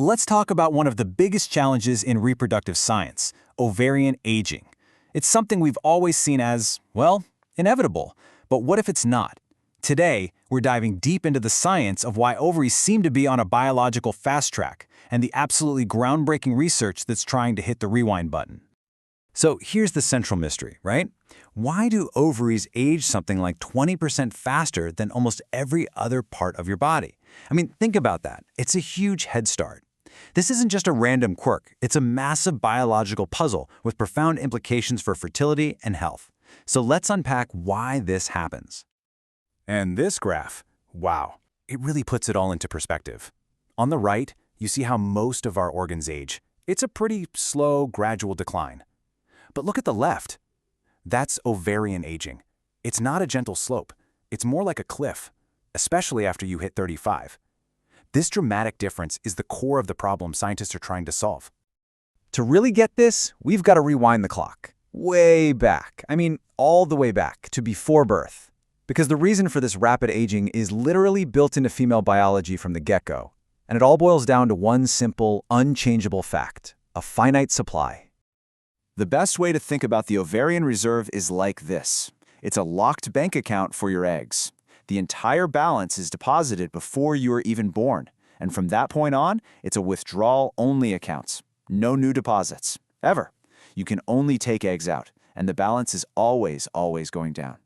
Let's talk about one of the biggest challenges in reproductive science, ovarian aging. It's something we've always seen as, well, inevitable. But what if it's not? Today, we're diving deep into the science of why ovaries seem to be on a biological fast track and the absolutely groundbreaking research that's trying to hit the rewind button. So here's the central mystery, right? Why do ovaries age something like 20% faster than almost every other part of your body? I mean, think about that. It's a huge head start. This isn't just a random quirk. It's a massive biological puzzle with profound implications for fertility and health. So let's unpack why this happens. And this graph, wow, it really puts it all into perspective. On the right, you see how most of our organs age. It's a pretty slow, gradual decline. But look at the left. That's ovarian aging. It's not a gentle slope. It's more like a cliff, especially after you hit 35. This dramatic difference is the core of the problem scientists are trying to solve. To really get this, we've got to rewind the clock. Way back. I mean, all the way back to before birth. Because the reason for this rapid aging is literally built into female biology from the get-go. And it all boils down to one simple, unchangeable fact: a finite supply. The best way to think about the ovarian reserve is like this. It's a locked bank account for your eggs. The entire balance is deposited before you are even born, and from that point on, it's a withdrawal-only account. No new deposits, ever. You can only take eggs out, and the balance is always going down.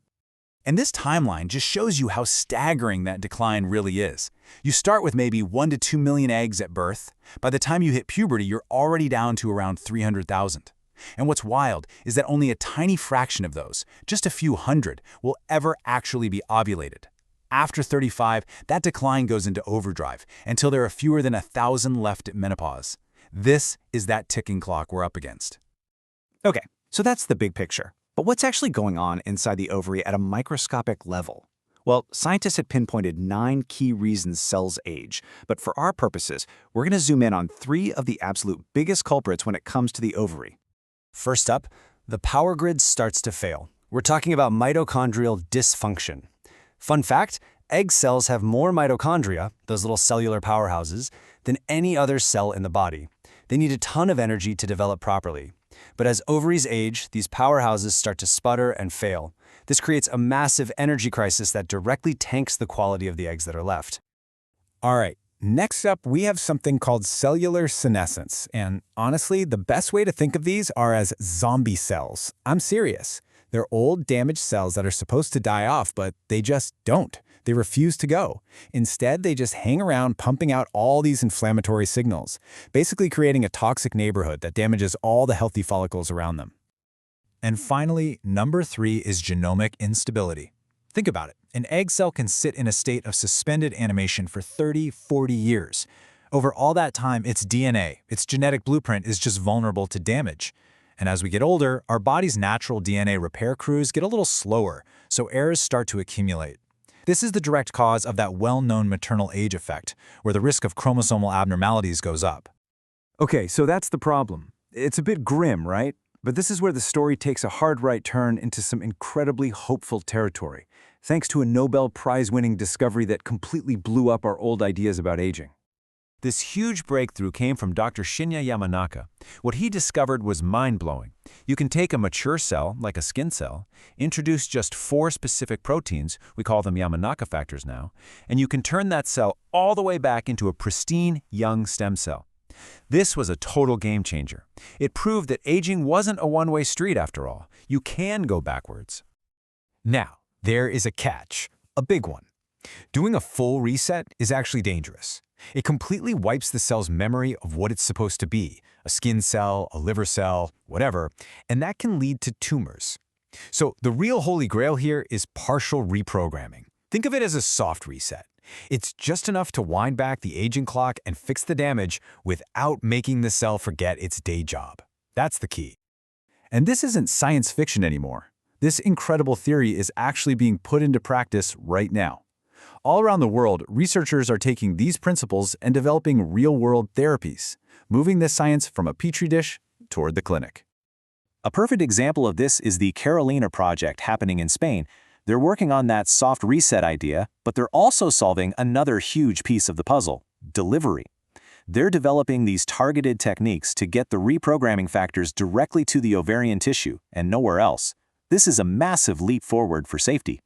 And this timeline just shows you how staggering that decline really is. You start with maybe 1 to 2 million eggs at birth. By the time you hit puberty, you're already down to around 300,000. And what's wild is that only a tiny fraction of those, just a few hundred, will ever actually be ovulated. After 35, that decline goes into overdrive until there are fewer than 1,000 left at menopause. This is that ticking clock we're up against. Okay, so that's the big picture. But what's actually going on inside the ovary at a microscopic level? Well, scientists had pinpointed 9 key reasons cells age, but for our purposes, we're going to zoom in on 3 of the absolute biggest culprits when it comes to the ovary. First up, the power grid starts to fail. We're talking about mitochondrial dysfunction. Fun fact, egg cells have more mitochondria, those little cellular powerhouses, than any other cell in the body. They need a ton of energy to develop properly. But as ovaries age, these powerhouses start to sputter and fail. This creates a massive energy crisis that directly tanks the quality of the eggs that are left. All right, next up, we have something called cellular senescence. And honestly, the best way to think of these are as zombie cells. I'm serious. They're old, damaged cells that are supposed to die off, but they just don't. They refuse to go. Instead, they just hang around pumping out all these inflammatory signals, basically creating a toxic neighborhood that damages all the healthy follicles around them. And finally, number 3 is genomic instability. Think about it. An egg cell can sit in a state of suspended animation for 30, 40 years. Over all that time, its DNA, its genetic blueprint, is just vulnerable to damage. And as we get older, our body's natural DNA repair crews get a little slower, so errors start to accumulate. This is the direct cause of that well-known maternal age effect, where the risk of chromosomal abnormalities goes up. Okay, so that's the problem. It's a bit grim, right? But this is where the story takes a hard right turn into some incredibly hopeful territory, thanks to a Nobel Prize-winning discovery that completely blew up our old ideas about aging. This huge breakthrough came from Dr. Shinya Yamanaka. What he discovered was mind-blowing. You can take a mature cell, like a skin cell, introduce just 4 specific proteins, we call them Yamanaka factors now, and you can turn that cell all the way back into a pristine, young stem cell. This was a total game changer. It proved that aging wasn't a one-way street after all. You can go backwards. Now, there is a catch, a big one. Doing a full reset is actually dangerous. It completely wipes the cell's memory of what it's supposed to be, a skin cell, a liver cell, whatever, and that can lead to tumors. So the real holy grail here is partial reprogramming. Think of it as a soft reset. It's just enough to wind back the aging clock and fix the damage without making the cell forget its day job. That's the key. And this isn't science fiction anymore. This incredible theory is actually being put into practice right now. All around the world, researchers are taking these principles and developing real-world therapies, moving this science from a petri dish toward the clinic. A perfect example of this is the Carolina project happening in Spain. They're working on that soft reset idea, but they're also solving another huge piece of the puzzle: delivery. They're developing these targeted techniques to get the reprogramming factors directly to the ovarian tissue and nowhere else. This is a massive leap forward for safety.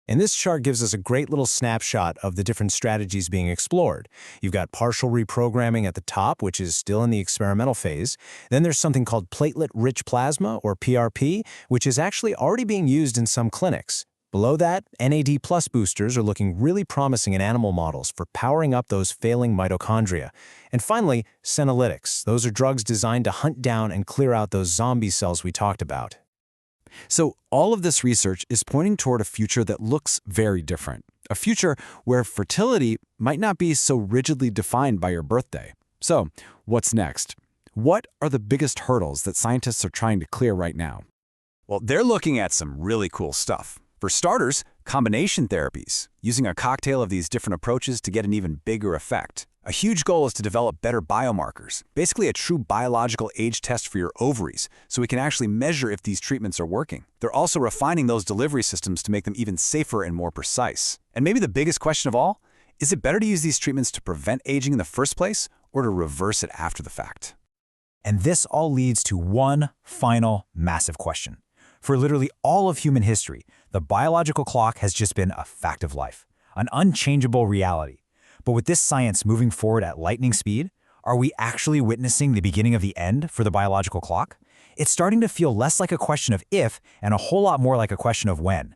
And this chart gives us a great little snapshot of the different strategies being explored. You've got partial reprogramming at the top, which is still in the experimental phase. Then there's something called platelet-rich plasma, or PRP, which is actually already being used in some clinics. Below that, NAD+ boosters are looking really promising in animal models for powering up those failing mitochondria. And finally, senolytics. Those are drugs designed to hunt down and clear out those zombie cells we talked about. So all of this research is pointing toward a future that looks very different. A future where fertility might not be so rigidly defined by your birthday. So what's next? What are the biggest hurdles that scientists are trying to clear right now? Well, they're looking at some really cool stuff. For starters, combination therapies, using a cocktail of these different approaches to get an even bigger effect. A huge goal is to develop better biomarkers, basically a true biological age test for your ovaries, so we can actually measure if these treatments are working. They're also refining those delivery systems to make them even safer and more precise. And maybe the biggest question of all, is it better to use these treatments to prevent aging in the first place or to reverse it after the fact? And this all leads to one final massive question. For literally all of human history, the biological clock has just been a fact of life, an unchangeable reality. But with this science moving forward at lightning speed, are we actually witnessing the beginning of the end for the biological clock? It's starting to feel less like a question of if and a whole lot more like a question of when.